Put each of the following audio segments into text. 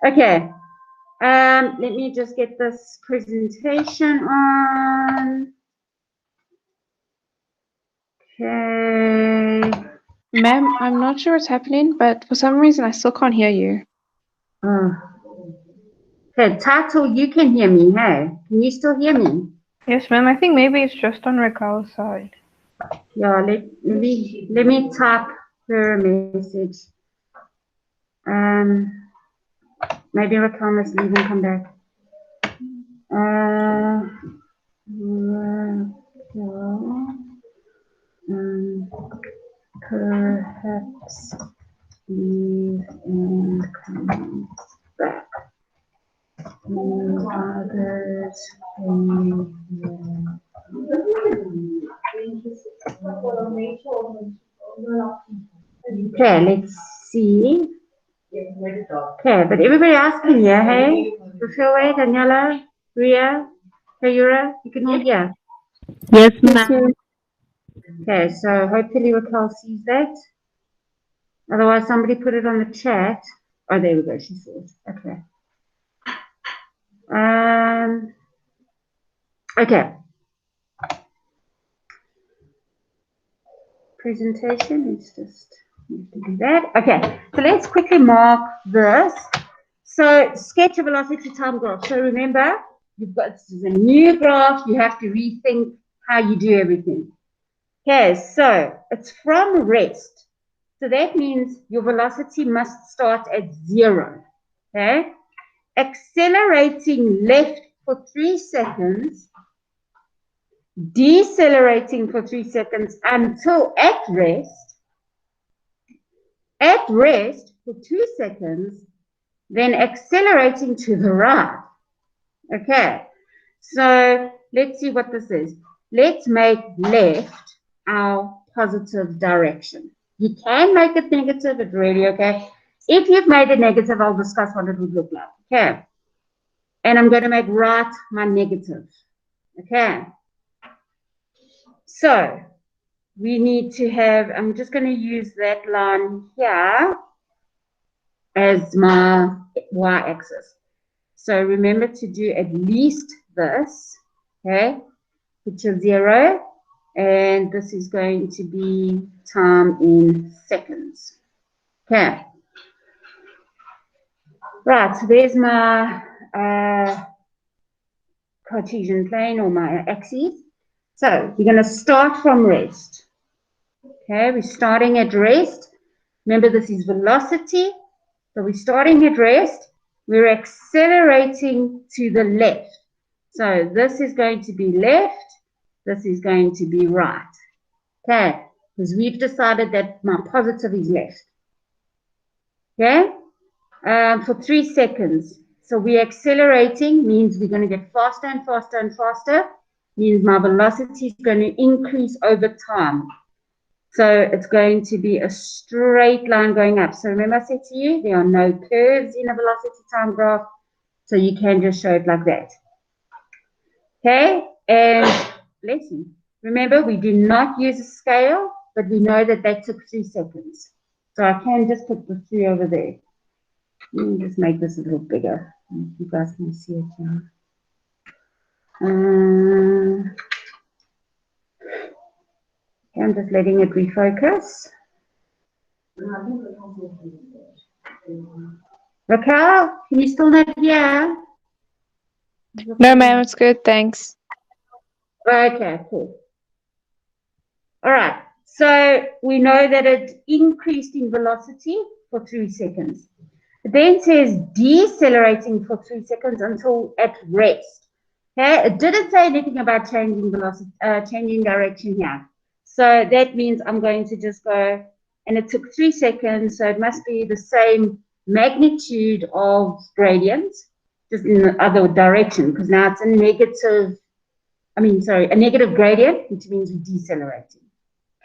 Okay. Let me just get this presentation on. Okay. Ma'am, I'm not sure what's happening, but for some reason I still can't hear you. Okay, Title, you can hear me, hey? Can you still hear me? Yes, ma'am. I think maybe it's just on Raquel's side. Yeah, let me type her a message. Maybe Raquel must leave and come back. Raquel, perhaps leave and come back. Others okay, let's see. Okay, but everybody else can hear, hey? Rafilwe, Daniela, Ria, Kayura, you can all hear. Yes, ma'am. Okay, so hopefully Raquel sees that. Otherwise, somebody put it on the chat. Oh, there we go, she saw it. Okay. Okay. Presentation, let's just do that. Okay, so let's quickly mark this. So sketch a velocity time graph. So remember, you've got this is a new graph, you have to rethink how you do everything. Okay, so it's from rest. So that means your velocity must start at 0. Okay? Accelerating left for 3 seconds, decelerating for 3 seconds until at rest for 2 seconds, then accelerating to the right. Okay, so let's see what this is. Let's make left our positive direction. You can make it negative, it's really okay. If you've made it negative, I'll discuss what it would look like. Okay, and I'm going to make right my negative. Okay, so we need to have, I'm just going to use that line here as my y-axis. So remember to do at least this, okay? Put your 0, and this is going to be time in seconds. Okay. Right, so there's my Cartesian plane or my axis. So you're going to start from rest. Okay, we're starting at rest. Remember, this is velocity. So we're starting at rest. We're accelerating to the left. So this is going to be left. This is going to be right. Okay, because we've decided that my positive is left. Okay, for 3 seconds. So we're accelerating, means we're going to get faster and faster and faster. Means my velocity is going to increase over time. So it's going to be a straight line going up. So remember I said to you, there are no curves in a velocity time graph. So you can just show it like that. Okay, and lesson. Remember, we do not use a scale, but we know that that took 3 seconds. So I can just put the 3 over there. Let me just make this a little bigger. You guys can see it now. I'm just letting it refocus. Raquel, can you still not hear? No, ma'am, it's good, thanks. Okay, cool. All right, so we know that it increased in velocity for 3 seconds. It then says decelerating for 3 seconds until at rest. Okay, it didn't say anything about changing velocity, changing direction here. So that means I'm going to just go, and it took 3 seconds, so it must be the same magnitude of gradient, just in the other direction, because now it's a negative, a negative gradient, which means we're decelerating.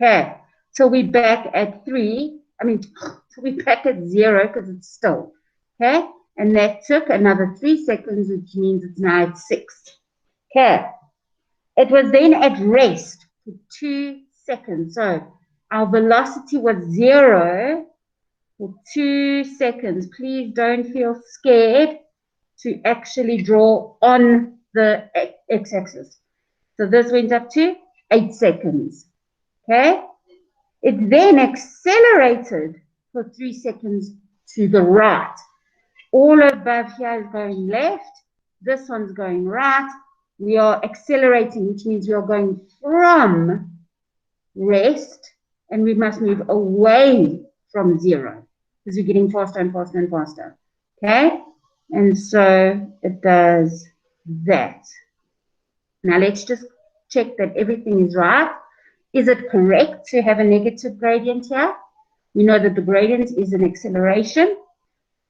Okay, so we're back at 3, so we're back at 0 because it's still, okay? And that took another 3 seconds, which means it's now at 6. Okay, it was then at rest for 2 seconds. So our velocity was 0 for 2 seconds. Please don't feel scared to actually draw on the x-axis. So this went up to 8 seconds. Okay? It then accelerated for 3 seconds to the right. All above here is going left. This one's going right. We are accelerating, which means we are going from rest, and we must move away from 0 because we're getting faster and faster and faster. Okay? And so it does that. Now let's just check that everything is right. Is it correct to have a negative gradient here? We know that the gradient is an acceleration,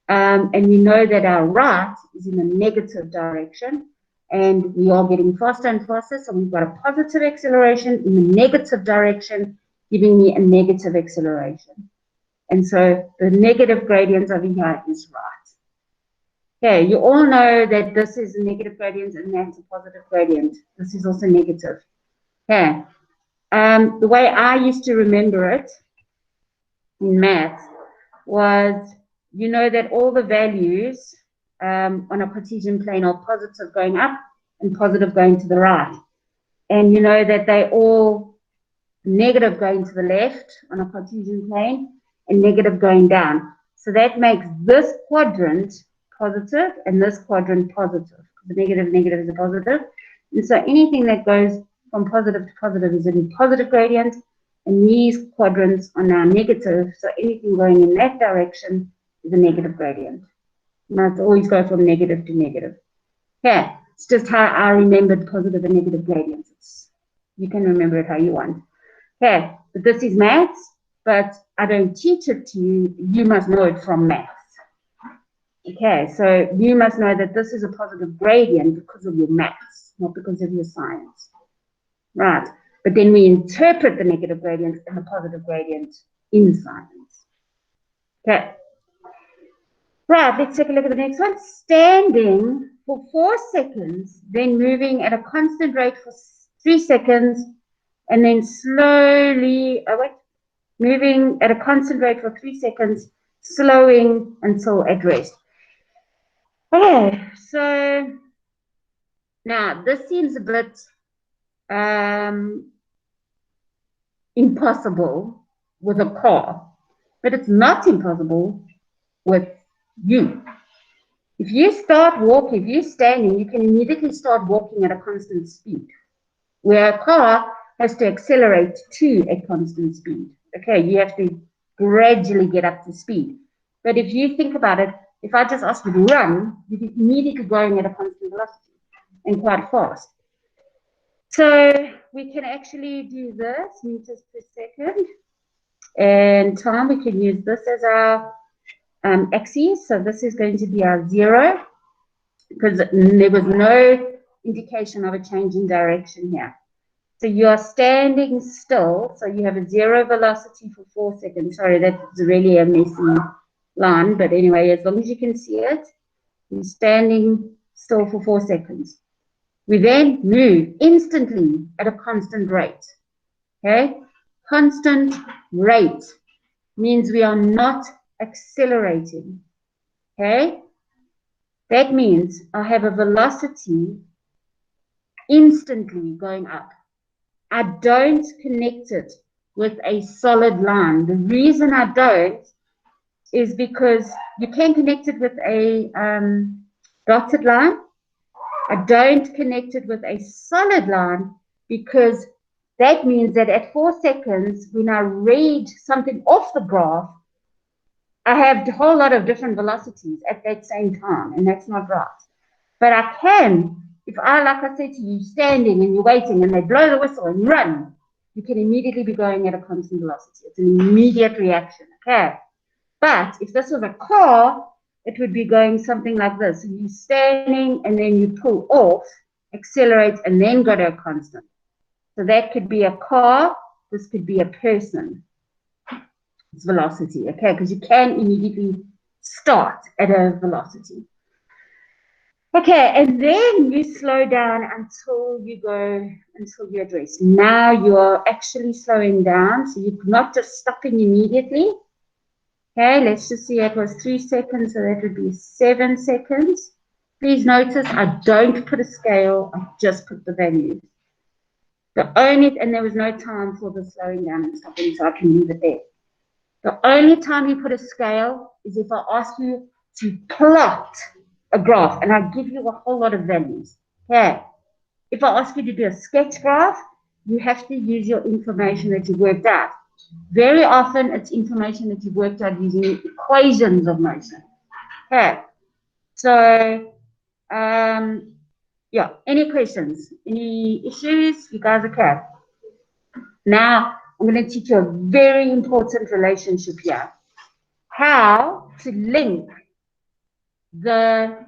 and we know that our right is in a negative direction, and we are getting faster and faster, so we've got a positive acceleration in the negative direction, giving me a negative acceleration. And so the negative gradient over here is right. Okay, you all know that this is a negative gradient and that's a positive gradient. This is also negative. Okay. The way I used to remember it in maths was, you know that all the values on a Cartesian plane are positive going up and positive going to the right. And you know that they all negative going to the left on a Cartesian plane and negative going down. So that makes this quadrant positive and this quadrant positive. The negative is a positive. And so anything that goes from positive to positive is a positive gradient, and these quadrants are now negative, so anything going in that direction is a negative gradient. You must always go from negative to negative. Okay, it's just how I remembered positive and negative gradients. You can remember it how you want. Okay, but this is maths, but I don't teach it to you. You must know it from maths. Okay, so you must know that this is a positive gradient because of your maths, not because of your science. Right, but then we interpret the negative gradient and the positive gradient in science. Okay. Right, let's take a look at the next one. Standing for 4 seconds, then moving at a constant rate for 3 seconds, and then slowly, moving at a constant rate for 3 seconds, slowing until at rest. Okay, so now this seems a bit impossible with a car, but it's not impossible with you. If you start walking, if you're standing, you can immediately start walking at a constant speed, where a car has to accelerate to a constant speed. Okay, you have to gradually get up to speed. But if you think about it, if I just ask you to run, you're immediately going at a constant velocity and quite fast. So we can actually do this, meters per second, and time, we can use this as our axis. So this is going to be our 0, because there was no indication of a change in direction here. So you are standing still, so you have a 0 velocity for 4 seconds. Sorry, that's really a messy line, but anyway, as long as you can see it, you're standing still for 4 seconds. We then move instantly at a constant rate. Okay? Constant rate means we are not accelerating. Okay? That means I have a velocity instantly going up. I don't connect it with a solid line. The reason I don't is because you can connect it with a dotted line. I don't connect it with a solid line because that means that at 4 seconds, when I read something off the graph, I have a whole lot of different velocities at that same time, and that's not right. But I can, if I, like I said to you, standing and you're waiting and they blow the whistle and run, you can immediately be going at a constant velocity. It's an immediate reaction, okay? But if this was a car, it would be going something like this. So you're standing and then you pull off, accelerate, and then go to a constant. So that could be a car. This could be a person. It's velocity, okay? Because you can immediately start at a velocity. Okay, and then you slow down until you're at rest. Now you're actually slowing down, so you're not just stopping immediately. Okay, let's just see, it was 3 seconds, so that would be 7 seconds. Please notice I don't put a scale, I just put the values. And there was no time for the slowing down and stopping, so I can leave it there. The only time you put a scale is if I ask you to plot a graph, and I give you a whole lot of values. Okay. If I ask you to do a sketch graph, you have to use your information that you worked out. Very often, it's information that you've worked out using equations of motion. Okay. So, yeah, any questions? Any issues? You guys okay? Now, I'm going to teach you a very important relationship here. How to link the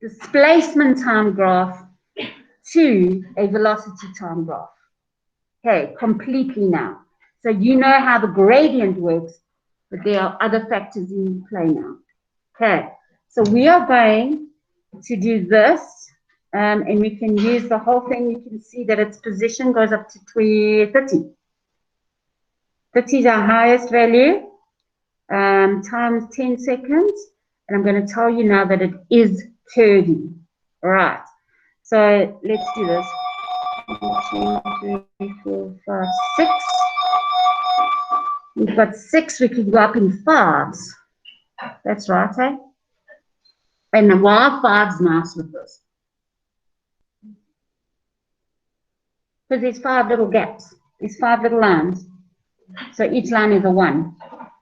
displacement time graph to a velocity time graph. Okay, completely now. So you know how the gradient works, but there are other factors in play now. Okay, so we are going to do this, and we can use the whole thing. You can see that its position goes up to 30. 30 is our highest value, times 10 seconds, and I'm going to tell you now that it is curving. All right, so let's do this. 1, 2, 3, 4, 5, 6. We've got 6, we could go up in 5s. That's right, eh? And why are 5s nice with this? Because there's 5 little gaps. There's 5 little lines. So each line is a 1.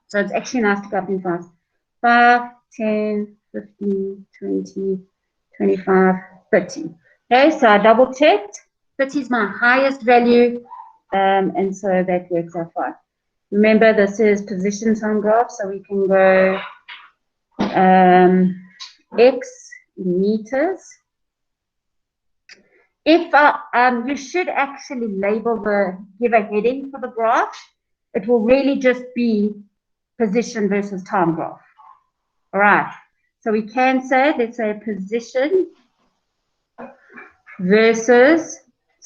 So it's actually nice to go up in 5s. 5, 10, 15, 20, 25, 30. Okay, so I double checked. 30 is my highest value, and so that works out fine. Remember, this is position time graph, so we can go x in meters. If you should actually give a heading for the graph, it will really just be position versus time graph. All right, so we can say, let's say position versus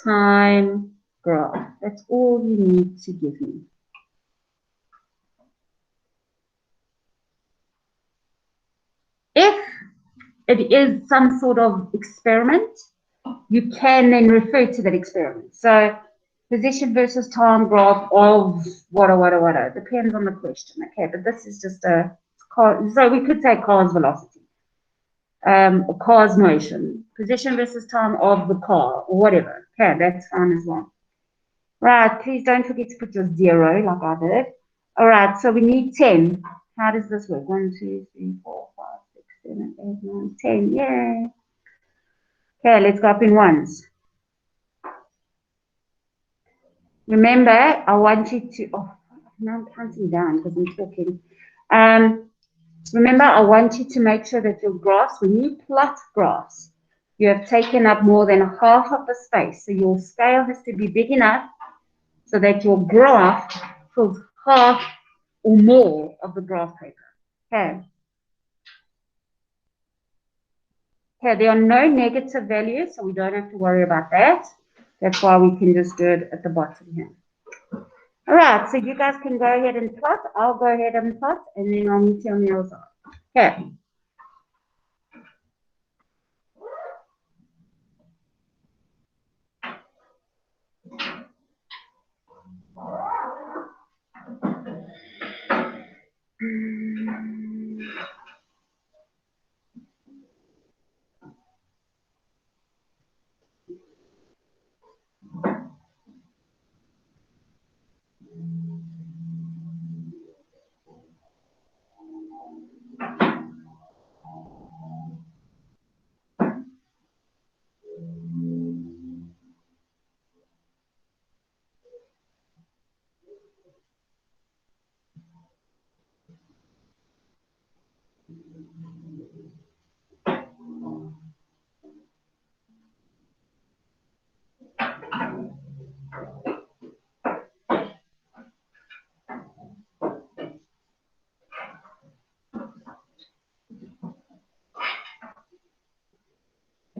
time graph. That's all you need to give me. If it is some sort of experiment, you can then refer to that experiment. So position versus time graph of what, depends on the question. Okay, but this is just a car, so we could say car's velocity, or car's motion, position versus time of the car, or whatever. Okay, that's fine as well. Right, please don't forget to put your 0 like I did. All right, so we need 10. How does this work? 1, 2, 3, 4, 5, 6, 7, 8, 9, 10. Yay. Okay, let's go up in 1s. Remember, I want you to, now I'm counting down because I'm talking. Remember, I want you to make sure that your graphs, when you plot graphs, you have taken up more than half of the space. So your scale has to be big enough so that your graph fills half or more of the graph paper. Okay. Okay, there are no negative values, so we don't have to worry about that. That's why we can just do it at the bottom here. All right, so you guys can go ahead and plot. I'll go ahead and plot, and then I'll meet you on the other side. Okay.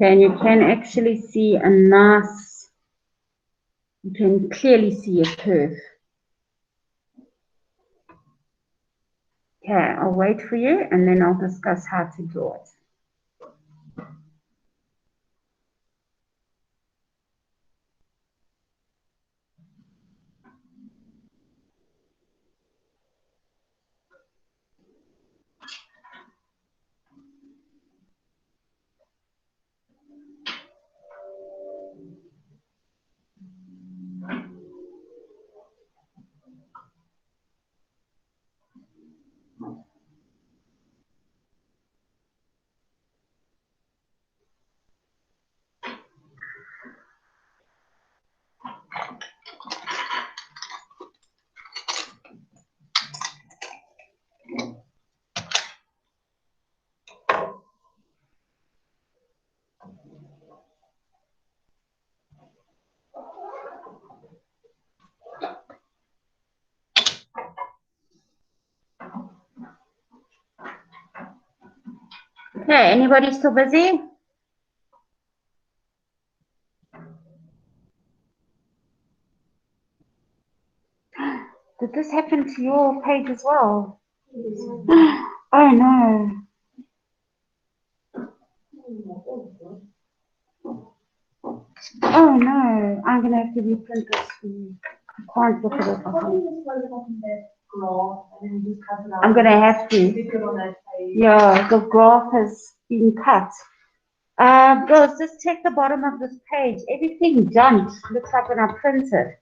And you can actually see a nice, you can clearly see a curve. Okay, Okay, I'll wait for you and then I'll discuss how to draw it. Okay, anybody still busy? Did this happen to your page as well? Oh no. Oh no, I'm gonna have to reprint this for you. I can't look at it. I'm gonna have to. Yeah, the graph has been cut. Girls, just check the bottom of this page. Everything jumped. Looks like when I printed.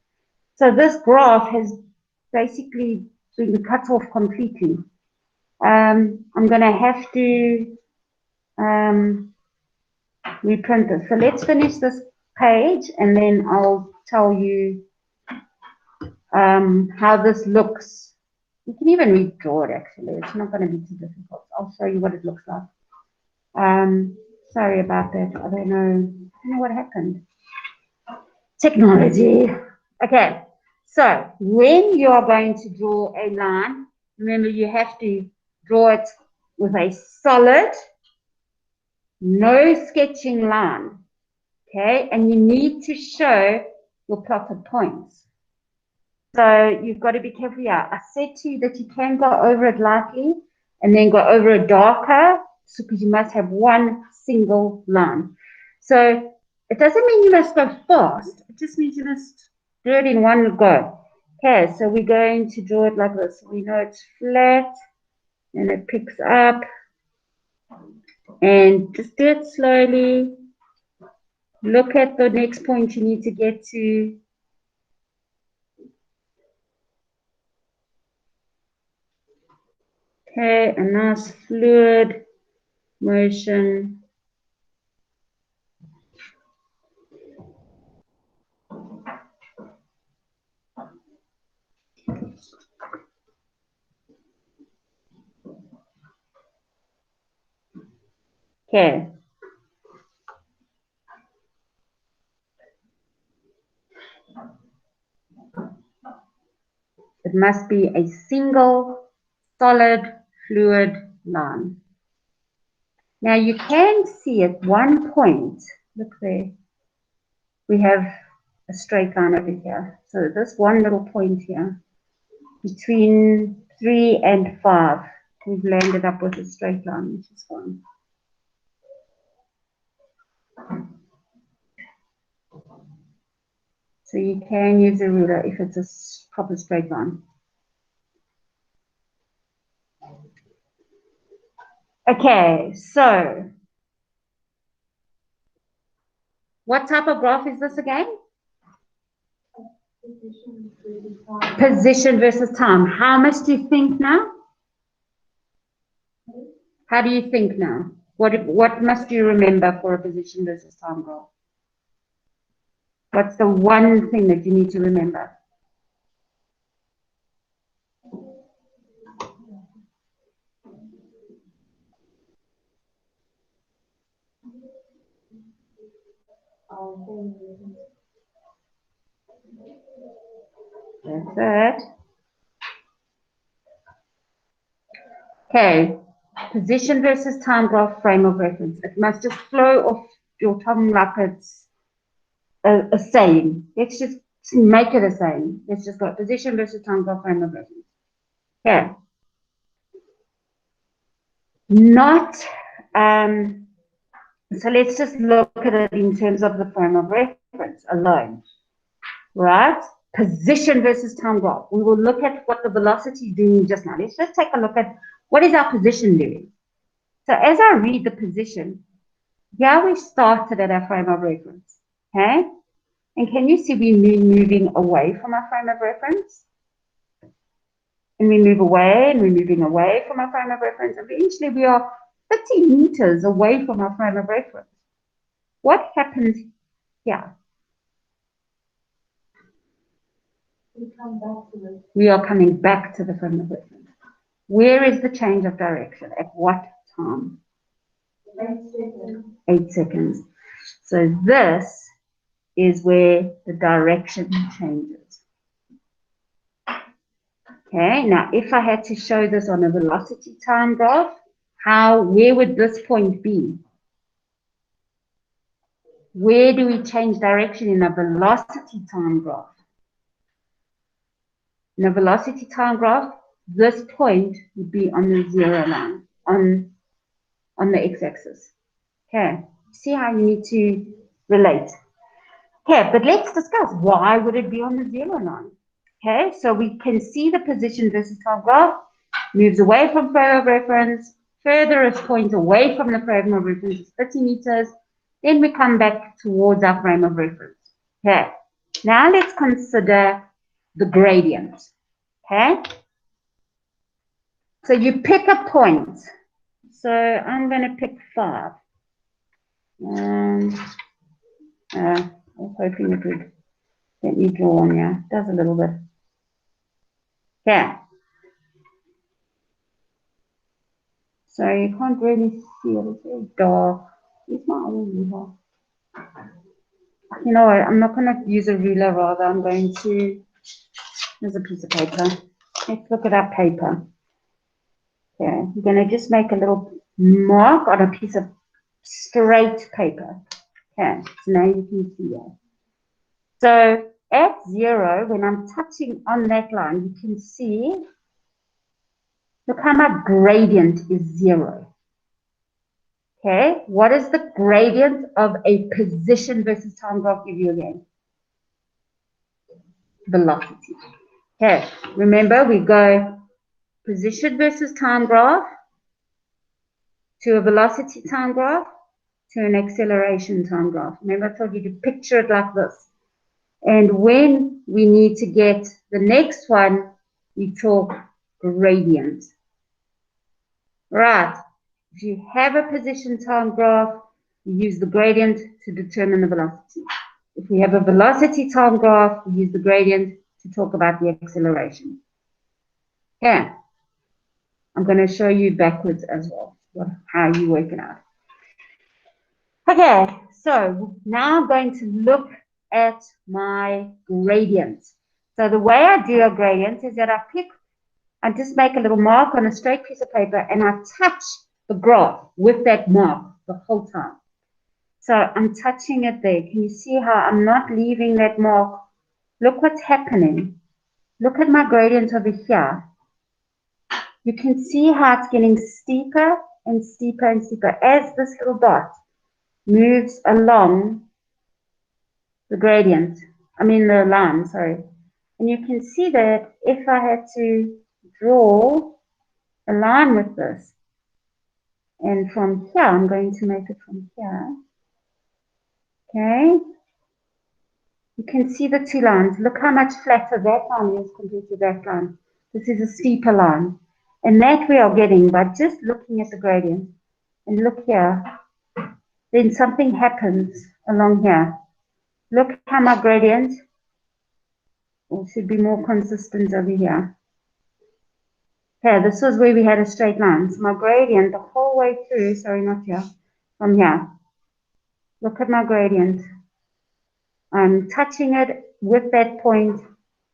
So this graph has basically been cut off completely. I'm gonna have to reprint this. So let's finish this page and then I'll tell you how this looks. You can even redraw it actually. It's not going to be too difficult. I'll show you what it looks like. Sorry about that. I don't know what happened. Technology. Okay. So when you are going to draw a line, remember you have to draw it with a solid, no sketching line. Okay, and you need to show your plotted points. So you've got to be careful. Yeah, I said to you that you can go over it lightly and then go over it darker, because you must have one single line. So it doesn't mean you must go fast. It just means you must do it in one go. Okay, so we're going to draw it like this. We know it's flat and it picks up. And just do it slowly. Look at the next point you need to get to. Okay, a nice fluid motion. Okay. It must be a single, solid, fluid line. Now you can see at one point, look there, we have a straight line over here. So this one little point here, between 3 and 5, we've landed up with a straight line, which is fine. So you can use a ruler if it's a proper straight line. Okay, so what type of graph is this again? Position versus time. How much do you think now? How do you think now? What must you remember for a position versus time graph? What's the one thing that you need to remember? That's it. Okay, position versus time graph frame of reference. It must just flow off your tongue like it's a saying. Let's just make it a saying. Let's just go position versus time graph frame of reference. Okay. not, so let's just look at it in terms of the frame of reference alone, right? Position versus time graph. We will look at what the velocity is doing just now. Let's just take a look at what is our position doing. So as I read the position, here we started at our frame of reference, okay? And can you see we're moving away from our frame of reference? And we move away, and we're moving away from our frame of reference. Eventually, we are 30 meters away from our frame of reference. What happens here? We are coming back to the frame of reference. Where is the change of direction? At what time? 8 seconds. So this is where the direction changes. Okay, now if I had to show this on a velocity time graph, where would this point be? Where do we change direction in a velocity time graph? In a velocity time graph, this point would be on the 0 line, on the x-axis. Okay, see how you need to relate. Okay, but let's discuss why would it be on the 0 line. Okay, so we can see the position versus time graph, moves away from frame of reference, furthest point away from the frame of reference is 30 meters, then we come back towards our frame of reference. Okay, now let's consider the gradient. Okay, so you pick a point. So I'm going to pick 5. I was hoping it would let me draw on here. It does a little bit. Okay. So you can't really see it. It's very dark. It's not a ruler. You know what? I'm not going to use a ruler. Rather, I'm going to. There's a piece of paper. Let's look at our paper. Okay. I'm going to just make a little mark on a piece of straight paper. Okay. So now you can see that. So at 0, when I'm touching on that line, you can see, look how my gradient is 0. Okay, what is the gradient of a position versus time graph give you again? Velocity. Okay, remember we go position versus time graph to a velocity time graph to an acceleration time graph. Remember I told you to picture it like this. And when we need to get the next one, we talk gradient. Right. If you have a position time graph, we use the gradient to determine the velocity. If we have a velocity time graph, we use the gradient to talk about the acceleration. Okay. I'm going to show you backwards as well, how you work it out. Okay, so now I'm going to look at my gradient. So the way I do a gradient is that I just make a little mark on a straight piece of paper and I touch the graph with that mark the whole time. So I'm touching it there. Can you see how I'm not leaving that mark? Look what's happening. Look at my gradient over here. You can see how it's getting steeper and steeper and steeper as this little dot moves along the gradient. I mean the line, sorry. And you can see that if I had to draw a line with this, and from here, I'm going to make it from here. Okay. You can see the two lines. Look how much flatter that line is compared to that line. This is a steeper line. And that we are getting by just looking at the gradient. And look here. Then something happens along here. Look how my gradient should be more consistent over here. Okay, this was where we had a straight line. So my gradient the whole way through, sorry, not here, from here. Look at my gradient. I'm touching it with that point.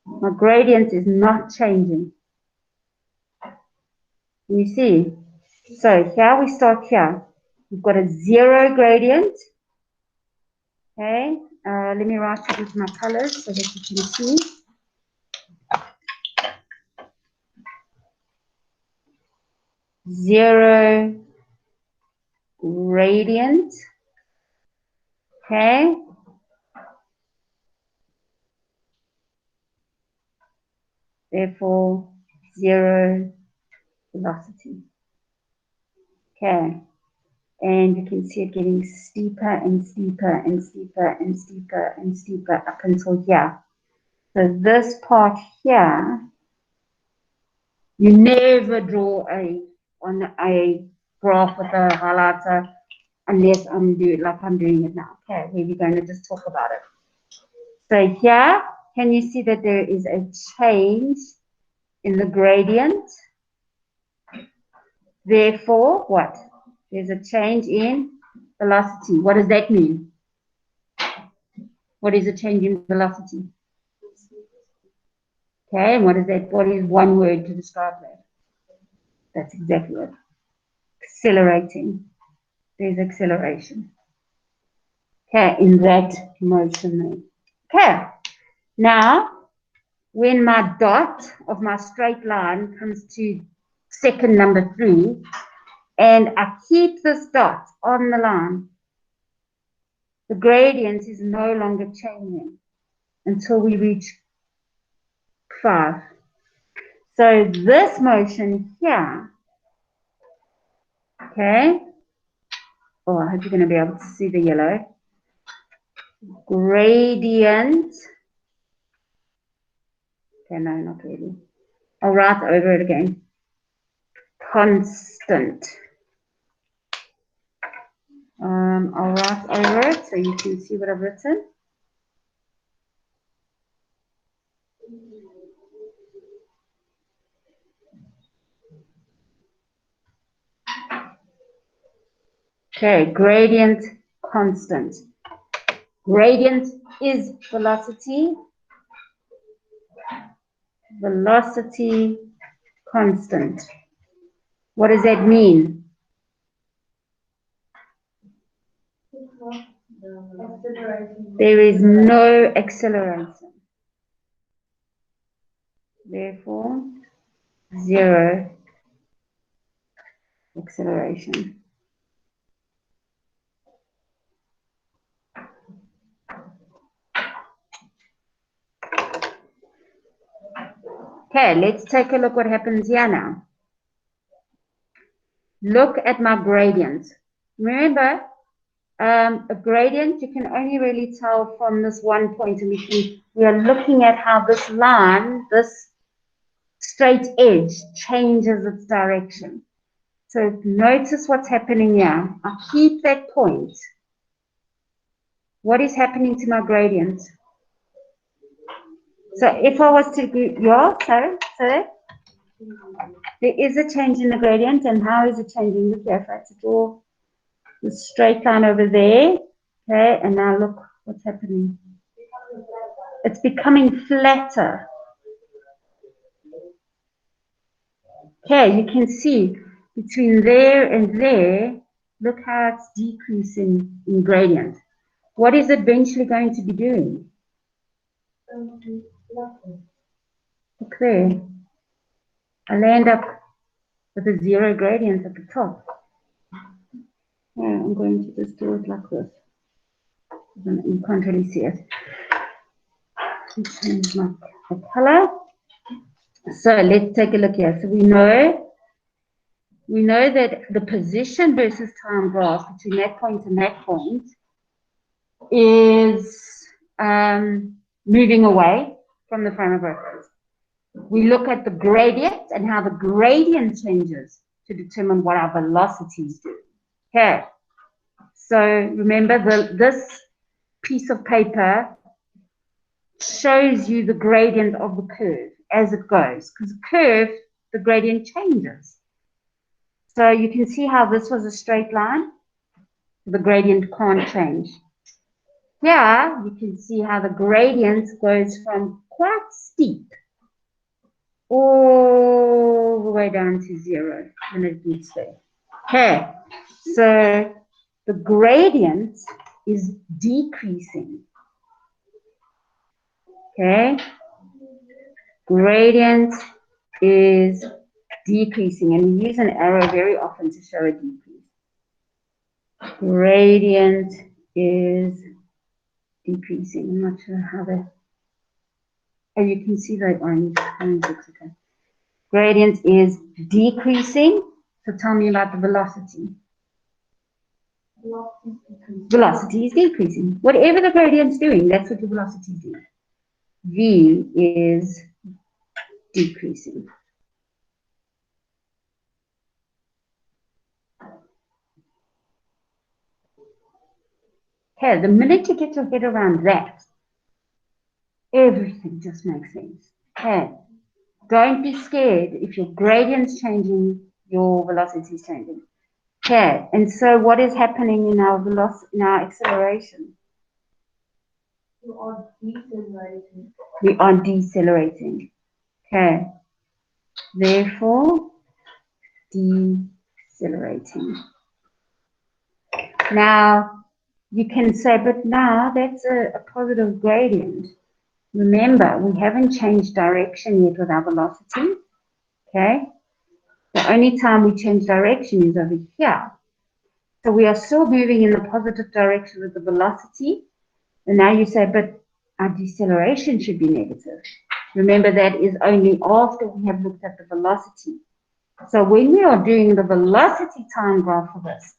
My gradient is not changing. You see? So here we start here. We've got a 0 gradient. Okay, let me write it with my colors so that you can see. Zero gradient, okay, therefore 0 velocity. Okay, and you can see it getting steeper and steeper and steeper and steeper and steeper up until here. So this part here, you never draw on a graph with a highlighter unless I'm doing it now. Okay, we're going to just talk about it. So here, can you see that there is a change in the gradient? Therefore, what? There's a change in velocity. What does that mean? What is a change in velocity? Okay, and what is that? What is one word to describe that? That's exactly it. Accelerating. There's acceleration. Okay, in that motion there. Okay, now when my dot of my straight line comes to second number 3, and I keep this dot on the line, the gradient is no longer changing until we reach 5. So this motion here, okay, oh, I hope you're going to be able to see the yellow. Gradient, okay, no, not really. I'll write over it again. Constant. I'll write over it so you can see what I've written. Okay, gradient constant. Gradient is velocity. Velocity constant. What does that mean? There is no acceleration. Therefore, 0 acceleration. Okay, let's take a look what happens here now. Look at my gradient. Remember, a gradient you can only really tell from this one point, and we are looking at how this line, this straight edge, changes its direction. So notice what's happening here. I keep that point. What is happening to my gradient? So if I was to do, there is a change in the gradient, and how is it changing? Look here, if I had to draw the straight line over there, okay, and now look what's happening. It's becoming flatter. Okay, you can see between there and there, look how it's decreasing in gradient. What is it eventually going to be doing? Look there. I'll end up with a 0 gradient at the top. Yeah, I'm going to just do it like this. You can't really see it. Change my color. So let's take a look here. So we know that the position versus time graph between that point and that point is moving away from the frame of reference. We look at the gradient and how the gradient changes to determine what our velocities do. Okay, so remember this piece of paper shows you the gradient of the curve as it goes, because the curve, the gradient changes. So you can see how this was a straight line. The gradient can't change. Here, you can see how the gradient goes from quite steep all the way down to 0 when it gets there. Okay, so the gradient is decreasing. Okay, gradient is decreasing, and we use an arrow very often to show a decrease. Gradient is decreasing. I'm not sure how that. Oh, you can see the orange. Okay. Gradient is decreasing. So tell me about the velocity. Velocity is decreasing. Whatever the gradient's doing, that's what your velocity is doing. V is decreasing. Okay, the minute you get your head around that, everything just makes sense. Okay, don't be scared if your gradient's changing, your velocity is changing. Okay, and so what is happening in our velocity, in our acceleration? We are decelerating. Okay, therefore, decelerating. Now, you can say, but now that's a positive gradient. Remember, we haven't changed direction yet with our velocity. Okay, the only time we change direction is over here. So we are still moving in the positive direction with the velocity. And now you say, but our deceleration should be negative. Remember, that is only after we have looked at the velocity. So when we are doing the velocity time graph for this,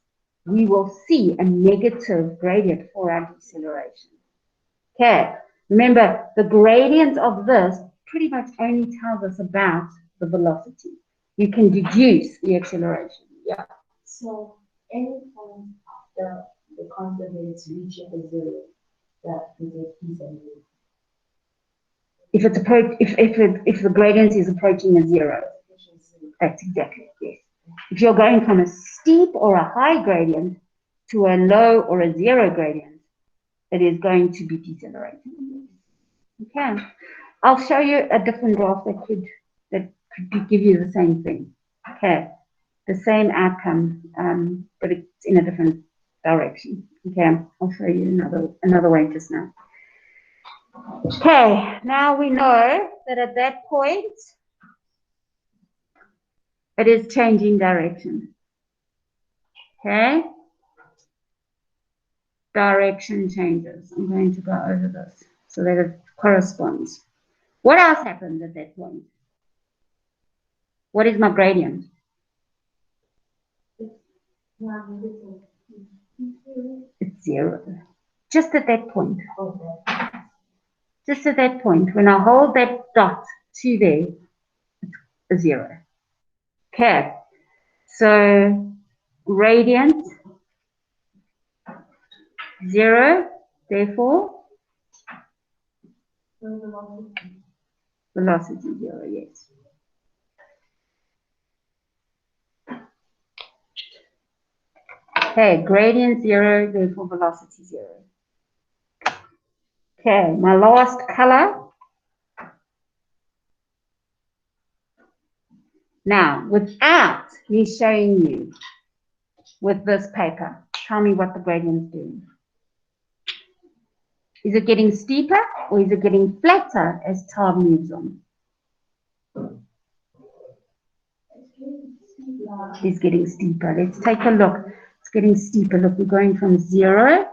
we will see a negative gradient for our deceleration. Okay, remember, the gradient of this pretty much only tells us about the velocity. You can deduce the acceleration. Yeah. So any point after the constant is reaching the zero, that is a deceleration. If the gradient is approaching a zero, that's exactly it, yes. If you're going from a steep or a high gradient to a low or a zero gradient, it is going to be decelerating. Okay, I'll show you a different graph that could give you the same thing. Okay, the same outcome, but it's in a different direction. Okay, I'll show you another way just now. Okay, now we know that at that point, it is changing direction. Okay, direction changes. I'm going to go over this so that it corresponds. What else happens at that point? What is my gradient? It's zero. Just at that point. Just at that point, when I hold that dot to there, it's a zero. Okay, so gradient zero, therefore velocity zero, yes. Okay, gradient zero, therefore velocity zero. Okay, my last color. Now, without me showing you with this paper, tell me what the gradient's doing. Is it getting steeper or is it getting flatter as time moves on? It's getting steeper. Let's take a look. It's getting steeper. Look, we're going from zero,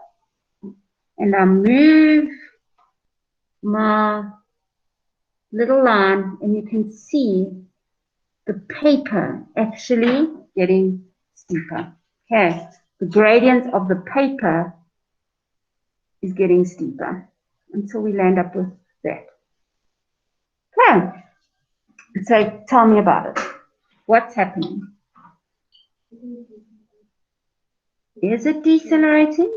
and I move my little line, and you can see the paper actually getting steeper. Okay, the gradient of the paper is getting steeper until we land up with that. Okay, so tell me about it. What's happening? Is it decelerating?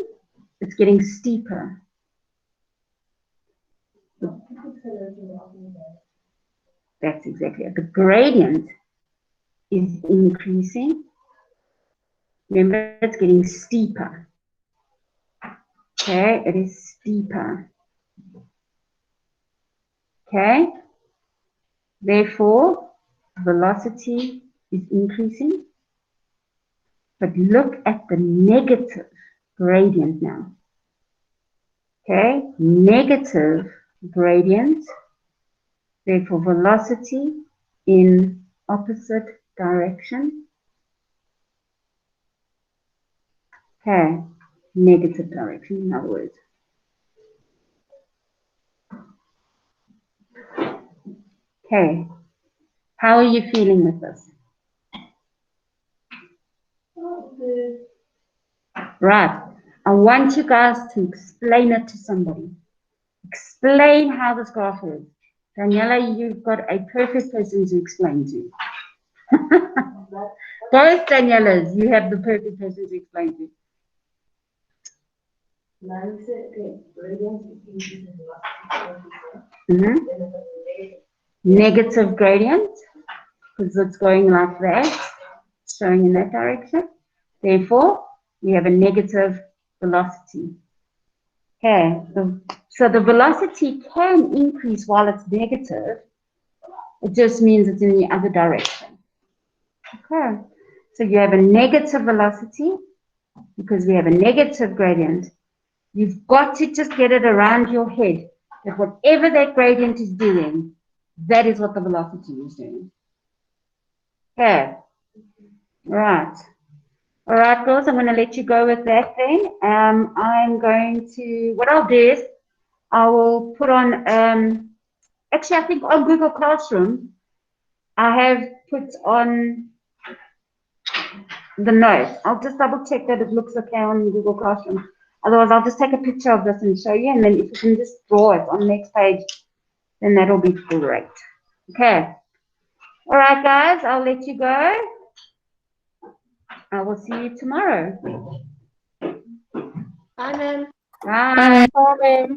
It's getting steeper. That's exactly it. The gradient is increasing. Remember, it's getting steeper. Okay, it is steeper. Okay, therefore, velocity is increasing. But look at the negative gradient now. Okay, negative gradient, therefore velocity in opposite direction. Okay, negative direction, in other words. Okay, how are you feeling with this? Right, I want you guys to explain it to somebody. Explain how this graph is. Daniela, you've got a perfect person to explain to. Both Danielas, you have the perfect person to explain to. Nine said the gradient increases in velocity. Mhm. Then the negative. Negative gradient, because it's going like that, showing in that direction. Therefore, we have a negative velocity. Okay, so the velocity can increase while it's negative. It just means it's in the other direction. Okay, so you have a negative velocity because we have a negative gradient. You've got to just get it around your head that whatever that gradient is doing, that is what the velocity is doing. Okay, right. All right, girls, I'm going to let you go with that then. I'm going to, what I'll do is, I will put on, actually, I think on Google Classroom, I have put on the notes. I'll just double check that it looks okay on Google Classroom. Otherwise, I'll just take a picture of this and show you, and then if you can just draw it on the next page, then that'll be great. Okay. All right, guys, I'll let you go. I will see you tomorrow. Bye, ma'am. Bye. Bye.